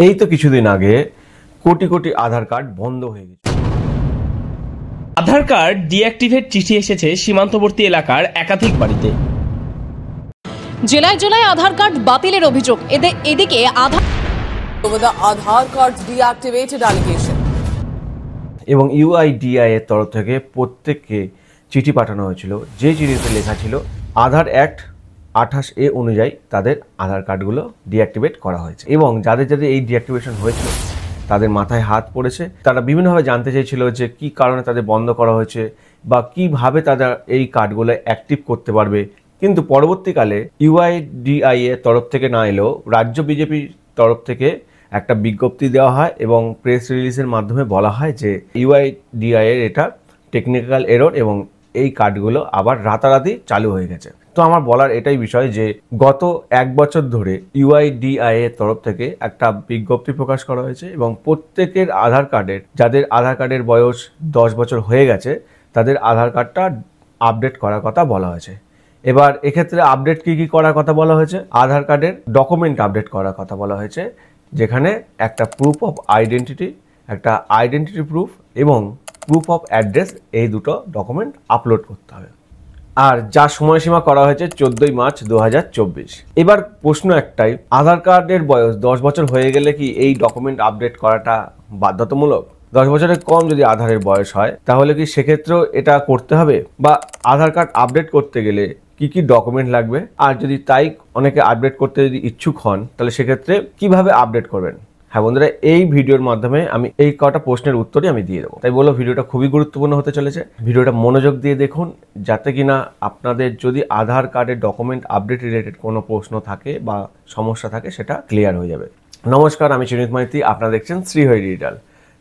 এই তো কিছুদিন আগে কোটি কোটি আধার কার্ড বন্ধ হয়ে গেছে। আধার কার্ড ডিঅ্যাক্টিভেট চিঠি এসেছে সীমান্তবর্তী এলাকার একাধিক বাড়িতে। জেলায় জেলায় আধার কার্ড বাতিলের অভিযোগ। এদিকে আধার কার্ড ডিঅ্যাক্টিভেটেড অ্যালিগেশন এবং ইউআইডিআই এর তরফ থেকে প্রত্যেককে চিঠি পাঠানো হয়েছিল, যে চিঠিতে লেখা ছিল আধার অ্যাক্ট 28A অনুযায়ী তাদের আধার কার্ডগুলো ডিঅ্যাক্টিভেট করা হয়েছে। এবং যাদের যাদের এই ডিঅ্যাক্টিভেশন হয়েছিল তাদের মাথায় হাত পড়েছে। তারা বিভিন্নভাবে জানতে চেয়েছিল যে কী কারণে তাদের বন্ধ করা হয়েছে বা কিভাবে তারা এই কার্ডগুলো অ্যাক্টিভ করতে পারবে। কিন্তু পরবর্তীকালে ইউআইডিআই এর তরফ থেকে না এলেও রাজ্য বিজেপির তরফ থেকে একটা বিজ্ঞপ্তি দেওয়া হয় এবং প্রেস রিলিজের মাধ্যমে বলা হয় যে ইউআইডিআই এর এটা টেকনিক্যাল এরর এবং এই কার্ডগুলো আবার রাতারাতি চালু হয়ে গেছে। তো আমার বলার এটাই বিষয় যে গত 1 বছর ধরে ইউআইডিআই এর তরফ থেকে একটা বিজ্ঞপ্তি প্রকাশ করা হয়েছে এবং প্রত্যেকের আধার কার্ডের, যাদের আধার কার্ডের বয়স 10 বছর হয়ে গেছে, তাদের আধার কার্ডটা আপডেট করার কথা বলা হয়েছে। এবার এক্ষেত্রে আপডেট কী করার কথা বলা হয়েছে? আধার কার্ডের ডকুমেন্ট আপডেট করার কথা বলা হয়েছে, যেখানে একটা প্রুফ অফ আইডেন্টিটি, একটা আইডেন্টিটি প্রুফ এবং প্রুফ অফ অ্যাড্রেস, এই দুটো ডকুমেন্ট আপলোড করতে হবে। আর যা সময়সীমা করা হয়েছে 14ই মার্চ 2024। এবার প্রশ্ন একটাই, আধার কার্ডের বয়স 10 বছর হয়ে গেলে কি এই ডকুমেন্ট আপডেট করাটা বাধ্যতামূলক? 10 বছরের কম যদি আধারের বয়স হয় তাহলে কি সেক্ষেত্রেও এটা করতে হবে? বা আধার কার্ড আপডেট করতে গেলে কি কি ডকুমেন্ট লাগবে? আর যদি তাই অনেকে আপডেট করতে যদি ইচ্ছুক হন তাহলে সেক্ষেত্রে কিভাবে আপডেট করবেন? হ্যাঁ বন্ধুরা, এই ভিডিওর মাধ্যমে আমি এই কটা প্রশ্নের উত্তরই আমি দিয়ে দেবো। তাই বলো, ভিডিওটা খুবই গুরুত্বপূর্ণ হতে চলেছে। ভিডিওটা মনোযোগ দিয়ে দেখুন, যাতে কিনা আপনাদের যদি আধার কার্ডের ডকুমেন্ট আপডেট রিলেটেড কোনো প্রশ্ন থাকে বা সমস্যা থাকে সেটা ক্লিয়ার হয়ে যাবে। নমস্কার, আমি চিনিত মাইতি, আপনারা দেখছেন শ্রীহরি ডিজিটাল,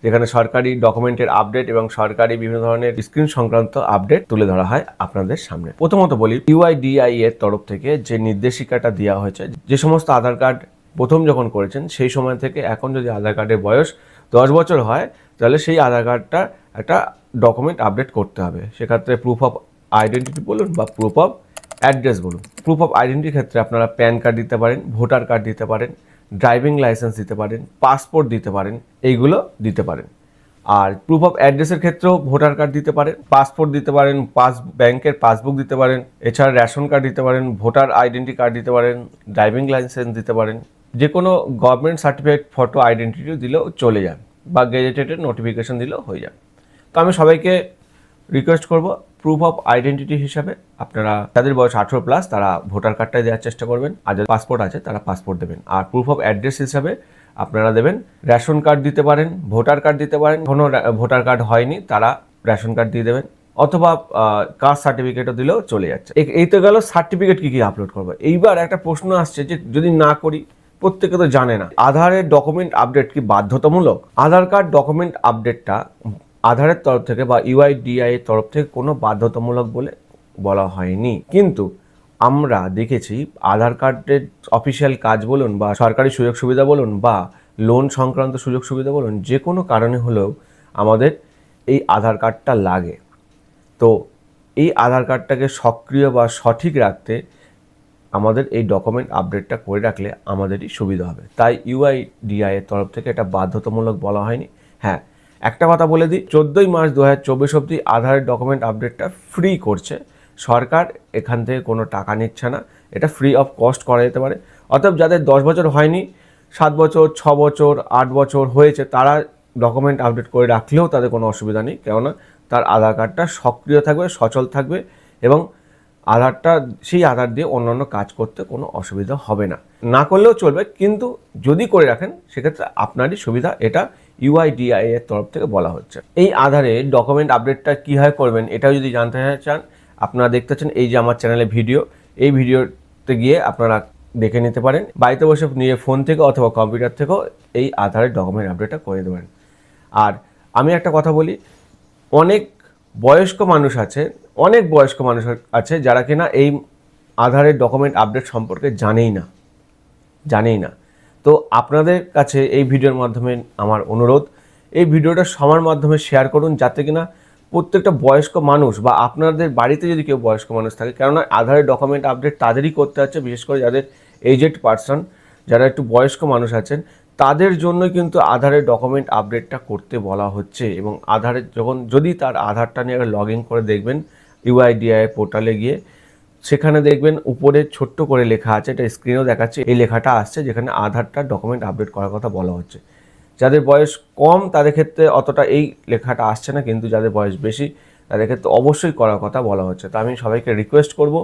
যেখানে সরকারি ডকুমেন্টের আপডেট এবং সরকারি বিভিন্ন ধরনের স্ক্রিন সংক্রান্ত আপডেট তুলে ধরা হয় আপনাদের সামনে। প্রথমত বলি, ইউআইডিআই এর তরফ থেকে যে নির্দেশিকাটা দেওয়া হয়েছে, যে সমস্ত আধার কার্ড প্রথম যখন করেছেন সেই সময় থেকে এখন যদি আধার কার্ডের বয়স 10 বছর হয় তাহলে সেই আধার কার্ডটা একটা ডকুমেন্ট আপডেট করতে হবে। সেক্ষেত্রে প্রুফ অফ আইডেন্টিটি বলুন বা প্রুফ অফ অ্যাড্রেস বলুন। প্রুফ অফ আইডেন্টিটির ক্ষেত্রে আপনারা প্যান কার্ড দিতে পারেন, ভোটার কার্ড দিতে পারেন, ড্রাইভিং লাইসেন্স দিতে পারেন, পাসপোর্ট দিতে পারেন, এইগুলো দিতে পারেন। আর প্রুফ অফ অ্যাড্রেসের ক্ষেত্রেও ভোটার কার্ড দিতে পারেন, পাসপোর্ট দিতে পারেন, ব্যাংকের পাসবুক দিতে পারেন, এছাড়া রেশন কার্ড দিতে পারেন, ভোটার আইডেন্টি কার্ড দিতে পারেন, ড্রাইভিং লাইসেন্স দিতে পারেন, যে কোনো গভর্নমেন্ট সার্টিফিকেট, ফটো আইডেন্টিটিও দিলেও চলে যান বা গেজেটেড নোটিফিকেশন দিলেও হয়ে যান। তো আমি সবাইকে রিকোয়েস্ট করব, প্রুফ অফ আইডেন্টিটি হিসাবে আপনারা যাদের বয়স 18+ তারা ভোটার কার্ডটাই দেওয়ার চেষ্টা করবেন, আর যাদের পাসপোর্ট আছে তারা পাসপোর্ট দেবেন। আর প্রুফ অফ অ্যাড্রেস হিসাবে আপনারা দেবেন রেশন কার্ড দিতে পারেন, ভোটার কার্ড দিতে পারেন, কোনো ভোটার কার্ড হয়নি তারা রেশন কার্ড দিয়ে দেবেন, অথবা কাস্ট সার্টিফিকেটও দিলেও চলে যাচ্ছে। এই তো গেল সার্টিফিকেট কী আপলোড করবো। এইবার একটা প্রশ্ন আসছে যে যদি না করি, প্রত্যেকে তো জানে না আধারের ডকুমেন্ট আপডেট কি বাধ্যতামূলক? আধার কার্ড ডকুমেন্ট আপডেটটা আধারের তরফ থেকে বা ইউআইডিআই এর তরফ থেকে কোনো বাধ্যতামূলক বলে বলা হয়নি। কিন্তু আমরা দেখেছি আধার কার্ডের অফিসিয়াল কাজ বলুন বা সরকারি সুযোগ সুবিধা বলুন বা লোন সংক্রান্ত সুযোগ সুবিধা বলুন, যে কোনো কারণে হলেও আমাদের এই আধার কার্ডটা লাগে। তো এই আধার কার্ডটাকে সক্রিয় বা সঠিক রাখতে আমাদের এই ডকুমেন্ট আপডেটটা করে রাখলে আমাদেরই সুবিধা হবে। তাই ইউআইডিআই এর তরফ থেকে এটা বাধ্যতামূলক বলা হয়নি। হ্যাঁ, একটা কথা বলে দিই, 14ই মার্চ 2024 অবধি আধারের ডকুমেন্ট আপডেটটা ফ্রি করছে সরকার, এখান থেকে কোনো টাকা নিচ্ছে না, এটা ফ্রি অফ কস্ট করা যেতে পারে। অতএব যাদের 10 বছর হয়নি, 7 বছর, 6 বছর, 8 বছর হয়েছে, তারা ডকুমেন্ট আপডেট করে রাখলেও তাদের কোনো অসুবিধা নেই, কেননা তার আধার কার্ডটা সক্রিয় থাকবে, সচল থাকবে এবং আধারটা সেই আধার দিয়ে অন্যান্য কাজ করতে কোনো অসুবিধা হবে না। না করলেও চলবে, কিন্তু যদি করে রাখেন সেক্ষেত্রে আপনারই সুবিধা, এটা ইউআইডিআই এর তরফ থেকে বলা হচ্ছে। এই আধারে ডকুমেন্ট আপডেটটা কীভাবে করবেন এটাও যদি জানতে চান, আপনারা দেখতে চান এই যে আমার চ্যানেলে ভিডিও, এই ভিডিওতে গিয়ে আপনারা দেখে নিতে পারেন। বাড়িতে বসে নিজের ফোন থেকে অথবা কম্পিউটার থেকেও এই আধারের ডকুমেন্ট আপডেটটা করে দেবেন। আর আমি একটা কথা বলি, অনেক বয়স্ক মানুষ আছে যারা কিনা এই আধারের ডকুমেন্ট আপডেট সম্পর্কে জানেই না। তো আপনাদের কাছে এই ভিডিওর মাধ্যমে আমার অনুরোধ, এই ভিডিওটা সবার মাধ্যমে শেয়ার করুন, যাতে কিনা প্রত্যেকটা বয়স্ক মানুষ বা আপনাদের বাড়িতে যদি কেউ বয়স্ক মানুষ থাকে, কেননা আধারের ডকুমেন্ট আপডেট তাদেরই করতে হচ্ছে, বিশেষ করে যাদের এজেড পার্সন, যারা একটু বয়স্ক মানুষ আছেন, তাদের জন্য কিন্তু আধারের ডকুমেন্ট আপডেটটা করতে বলা হচ্ছে। এবং আধারের যদি তার আধারটা নিয়ে লগ ইন করে দেখবেন ইউআইডিআই পোর্টালে গিয়ে, সেখানে দেখবেন উপরে ছোট্ট করে লেখা আছে, এটা স্ক্রিনেও দেখাচ্ছে, এই লেখাটা আসছে যেখানে আধারটা ডকুমেন্ট আপডেট করার কথা বলা হচ্ছে। যাদের বয়স কম তাদের ক্ষেত্রে অতটা এই লেখাটা আসছে না, কিন্তু যাদের বয়স বেশি তাদের ক্ষেত্রে অবশ্যই করার কথা বলা হচ্ছে। তো আমি সবাইকে রিকোয়েস্ট করব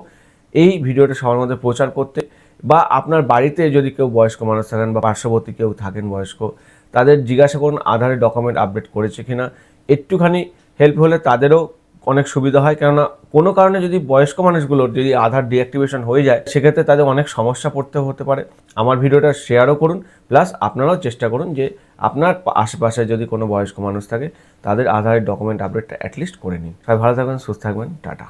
এই ভিডিওটা সবার মধ্যে প্রচার করতে, বা আপনার বাড়িতে যদি কেউ বয়স্ক মানুষ থাকেন বা পার্শ্ববর্তী কেউ থাকেন বয়স্ক, তাদের জিজ্ঞাসা করুন আধারের ডকুমেন্ট আপডেট করেছে কিনা। একটুখানি হেল্প হলে তাদেরও অনেক সুবিধা হয়, কেননা কোনো কারণে যদি বয়স্ক মানুষগুলোর যদি আধার ডিঅ্যাক্টিভেশন হয়ে যায় সেক্ষেত্রে তাদের অনেক সমস্যা হতে পারে। আমার ভিডিওটা শেয়ারও করুন, প্লাস আপনারাও চেষ্টা করুন যে আপনার আশেপাশে যদি কোনো বয়স্ক মানুষ থাকে তাদের আধারের ডকুমেন্ট আপডেটটা অ্যাটলিস্ট করে নিন। সবাই ভালো থাকবেন, সুস্থ থাকবেন, টাটা।